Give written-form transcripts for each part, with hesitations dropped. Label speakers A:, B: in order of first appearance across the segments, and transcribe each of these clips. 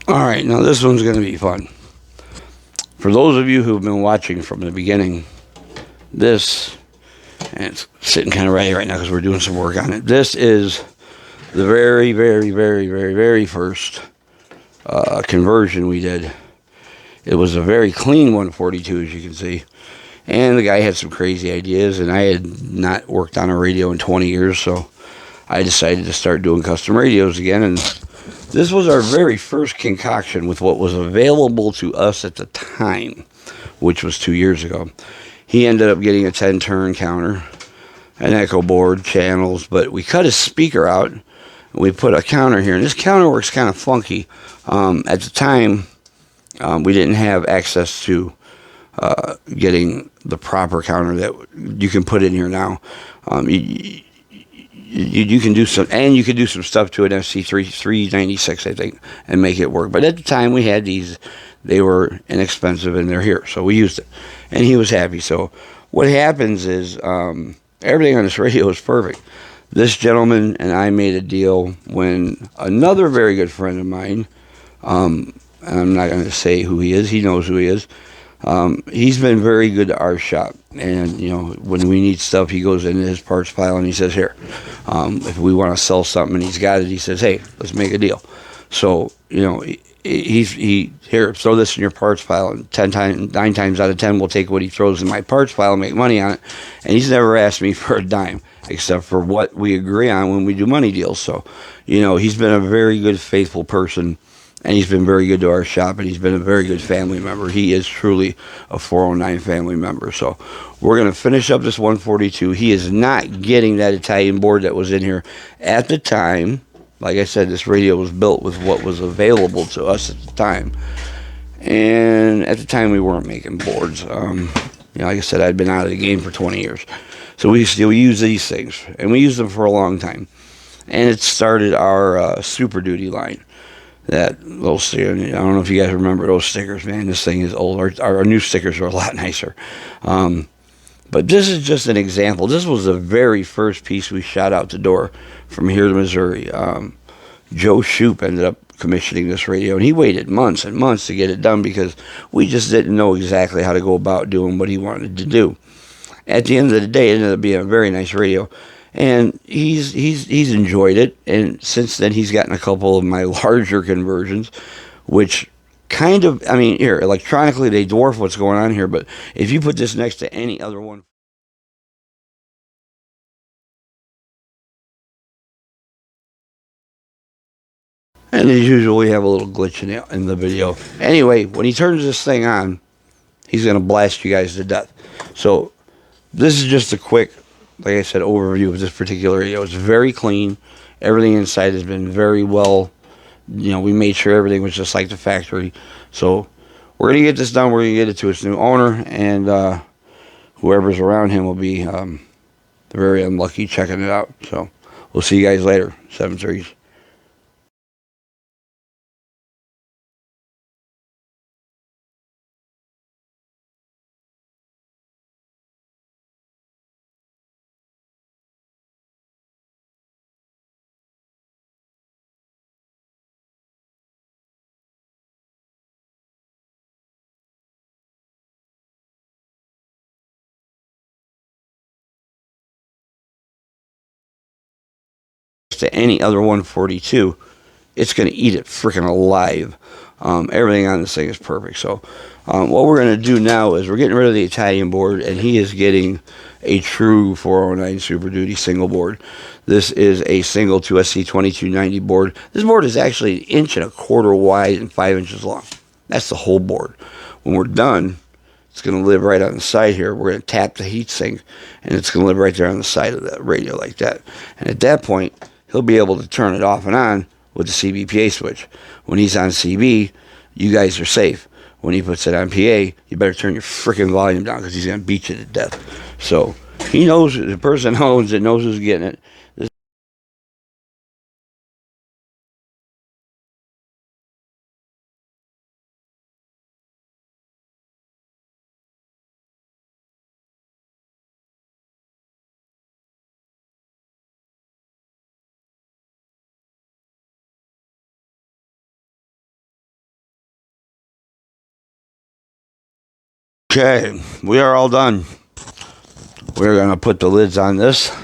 A: Alright, now this one's going to be fun. For those of you who've been watching from the beginning, this, and it's sitting kind of ready right now because we're doing some work on it. This is the very, very, very, very, very first conversion we did. It was a very clean 142, as you can see. And the guy had some crazy ideas, and I had not worked on a radio in 20 years, so I decided to start doing custom radios again. And this was our very first concoction with what was available to us at the time, which was 2 years ago. He ended up getting a 10-turn counter, an echo board, channels, but we cut his speaker out, and we put a counter here. And this counter works kind of funky. At the time, we didn't have access to getting the proper counter that you can put in here now. You can do some, and you can do some stuff to an FC396, I think, and make it work. But at the time we had these, they were inexpensive and they're here, so we used it, and he was happy. So what happens is everything on this radio is perfect. This gentleman and I made a deal when another very good friend of mine, and I'm not going to say who he is, he knows who he is. He's been very good to our shop, and when we need stuff, he goes into his parts pile and he says, here, if we want to sell something and he's got it, he says, hey, let's make a deal. So he here, throw this in your parts pile, and 9 times out of 10 we'll take what he throws in my parts pile and make money on it. And he's never asked me for a dime except for what we agree on when we do money deals. So he's been a very good, faithful person. And he's been very good to our shop, and he's been a very good family member. He is truly a 409 family member. So we're going to finish up this 142. He is not getting that Italian board that was in here at the time. Like I said, this radio was built with what was available to us at the time. And at the time, we weren't making boards. Like I said, I'd been out of the game for 20 years. So we still use these things, and we used them for a long time. And it started our Super Duty line. That little sticker, I don't know if you guys remember those stickers, man. This thing is old. Our new stickers are a lot nicer. But this is just an example. This was the very first piece we shot out the door from here to Missouri. Joe Shoup ended up commissioning this radio, and he waited months and months to get it done because we just didn't know exactly how to go about doing what he wanted to do. At the end of the day, it ended up being a very nice radio. And he's enjoyed it, and since then he's gotten a couple of my larger conversions, which kind of, here, electronically they dwarf what's going on here, but if you put this next to any other one, and as usual we have a little glitch in the video. Anyway, when he turns this thing on, he's going to blast you guys to death. So this is just a quick, like I said, overview of this particular radio. It's very clean. Everything inside has been very well. We made sure everything was just like the factory. So we're going to get this done. We're going to get it to its new owner, and whoever's around him will be very unlucky checking it out. So we'll see you guys later. 7 Series. To any other 142, it's going to eat it freaking alive. Everything on this thing is perfect. So what we're going to do now is we're getting rid of the Italian board, and he is getting a true 409 Super Duty single board. This is a single 2SC2290 board. This board is actually 1.25 inches wide and 5 inches long. That's the whole board. When we're done, it's going to live right on the side here. We're going to tap the heat sink, and it's going to live right there on the side of the radio like that. And at that point, he'll be able to turn it off and on with the CBPA switch. When he's on CB, you guys are safe. When he puts it on PA, you better turn your freaking volume down because he's going to beat you to death. So he knows, the person who owns it knows who's getting it. Okay, we are all done. We're going to put the lids on this.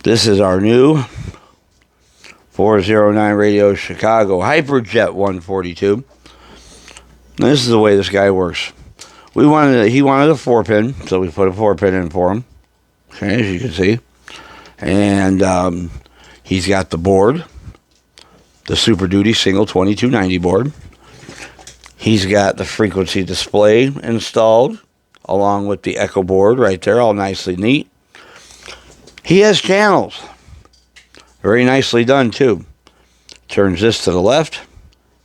A: This is our new 409 Radio Chicago Hyperjet 142. Now, this is the way this guy works. He wanted a 4-pin, so we put a 4-pin in for him. Okay, as you can see. And he's got the board, the Super Duty single 2290 board. He's got the frequency display installed, along with the Echo board right there, all nicely neat. He has channels. Very nicely done, too. Turns this to the left,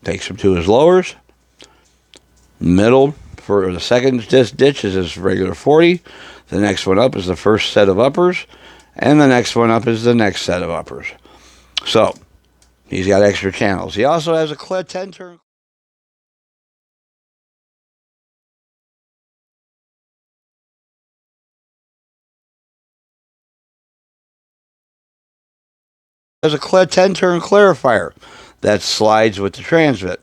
A: takes him to his lowers. Middle for the second ditch is his regular 40. The next one up is the first set of uppers. And the next one up is the next set of uppers. So, he's got extra channels. He also has a 10-turn. Has a 10-turn clarifier that slides with the transmit.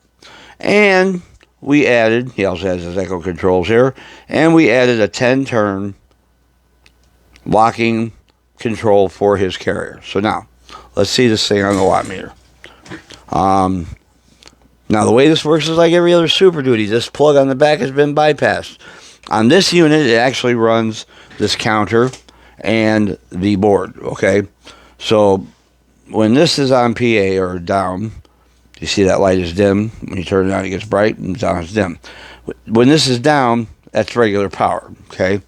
A: And we added, he also has his echo controls here, and we added a 10-turn locking control for his carrier. So now, let's see this thing on the watt meter. Now, the way this works is like every other Super Duty. This plug on the back has been bypassed. On this unit, it actually runs this counter and the board, okay? So, when this is on PA or down, you see that light is dim. When you turn it on, it gets bright, and down it's dim. When this is down, that's regular power, okay?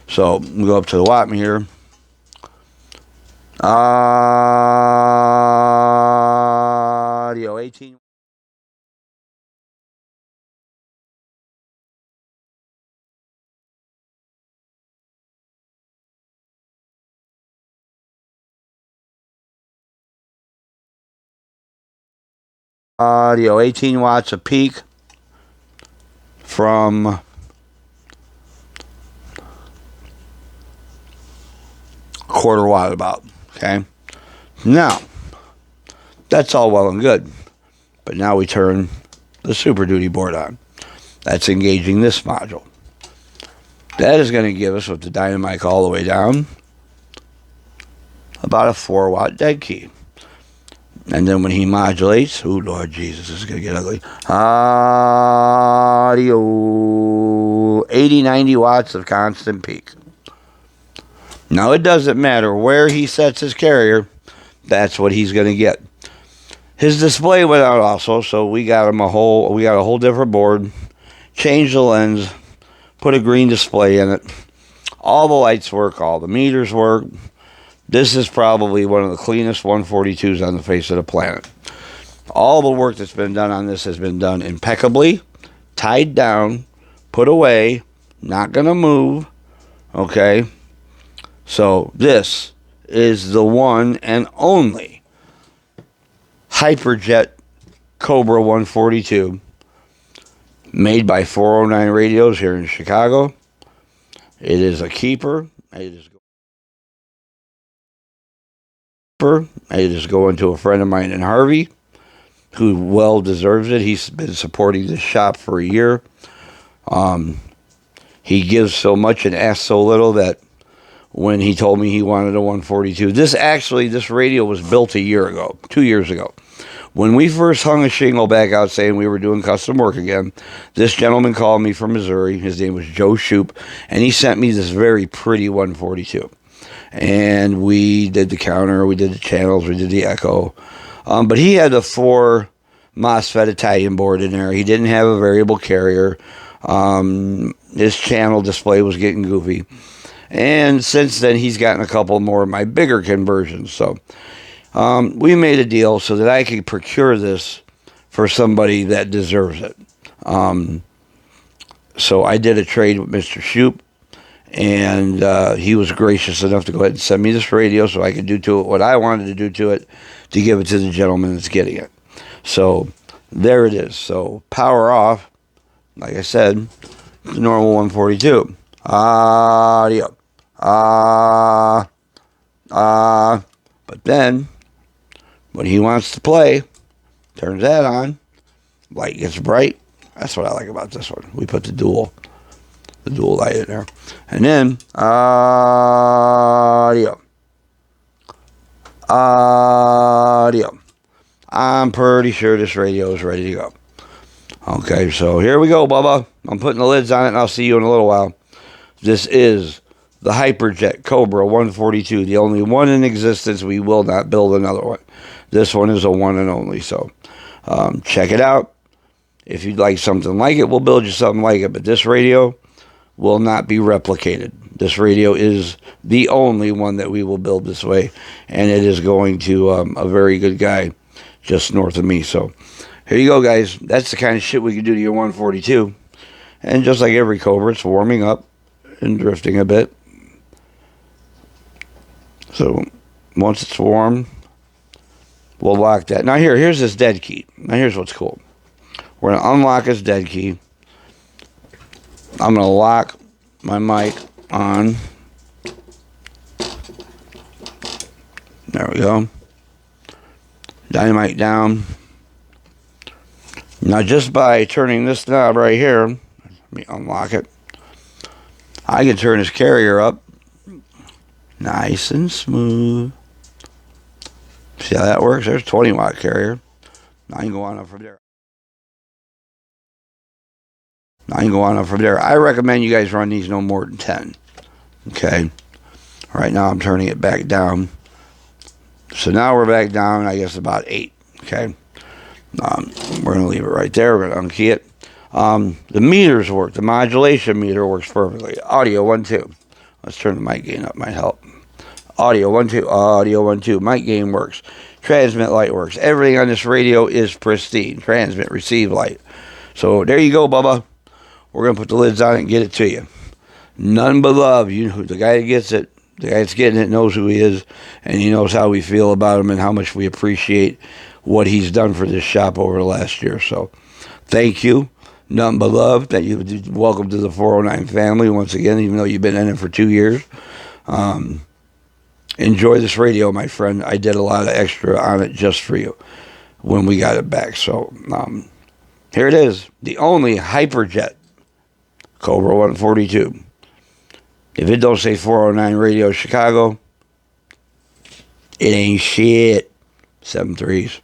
A: So, we go up to the watt meter. Audio 18. Audio 18 watts a peak from quarter watt about, okay? Now, that's all well and good. But now we turn the Super Duty board on. That's engaging this module. That is going to give us, with the dynamic all the way down, about a 4-watt dead key. And then when he modulates, oh Lord Jesus, this is going to get ugly. Audio 80, 90 watts of constant peak. Now it doesn't matter where he sets his carrier, that's what he's going to get. His display went out also, so we got a whole different board, changed the lens, put a green display in it. All the lights work, all the meters work. This is probably one of the cleanest 142s on the face of the planet. All the work that's been done on this has been done impeccably, tied down, put away, not going to move, okay? So this is the one and only Hyperjet COBRA 142 made by 409 Radios here in Chicago. It is a keeper. It is going to a friend of mine in Harvey who well deserves it. He's been supporting this shop for a year. He gives so much and asks so little that when he told me he wanted a 142, this radio was built 2 years ago. When we first hung a shingle back out saying we were doing custom work again, this gentleman called me from Missouri. His name was Joe Shoup, and he sent me this very pretty 142. And we did the counter, we did the channels, we did the echo. But he had a 4 MOSFET Italian board in there. He didn't have a variable carrier. His channel display was getting goofy. And since then, he's gotten a couple more of my bigger conversions. So we made a deal so that I could procure this for somebody that deserves it. So I did a trade with Mr. Shoup. And he was gracious enough to go ahead and send me this radio so I could do to it what I wanted to do to it to give it to the gentleman that's getting it. So there it is. So power off, like I said, the normal 142. Audio. But then, when he wants to play, turns that on, light gets bright. That's what I like about this one. We put the dual the dual light in there. And then, audio. Audio. I'm pretty sure this radio is ready to go. Okay, so here we go, Bubba. I'm putting the lids on it, and I'll see you in a little while. This is the Hyperjet Cobra 142, the only one in existence. We will not build another one. This one is a one and only, so check it out. If you'd like something like it, we'll build you something like it, but this radio will not be replicated. This radio is the only one that we will build this way, and it is going to a very good guy just north of me. So here you go, guys. That's the kind of shit we can do to your 142. And just like every Cobra, it's warming up and drifting a bit. So once it's warm, we'll lock that. Now here's this dead key. Now here's what's cool. We're going to unlock this dead key. I'm going to lock my mic on. There we go. Dynamite down. Now just by turning this knob right here, let me unlock it, I can turn this carrier up nice and smooth. See how that works? There's a 20-watt carrier. Now I can go on up from there. I recommend you guys run these no more than 10. Okay. Right now I'm turning it back down. So now we're back down, I guess, about 8. Okay. We're going to leave it right there. We're going to unkey it. The meters work. The modulation meter works perfectly. Audio 1, 2. Let's turn the mic gain up. Might help. Audio 1, 2. Audio 1, 2. Mic gain works. Transmit light works. Everything on this radio is pristine. Transmit, receive light. So there you go, Bubba. We're going to put the lids on it and get it to you. None but love. You know, the guy that gets it, the guy that's getting it knows who he is, and he knows how we feel about him and how much we appreciate what he's done for this shop over the last year. So thank you. Nothing but love. Thank you. Welcome to the 409 family once again, even though you've been in it for 2 years. Enjoy this radio, my friend. I did a lot of extra on it just for you when we got it back. So here it is. The only Hyperjet Cobra 142. If it don't say 409 Radio Chicago, it ain't shit. 7 3s.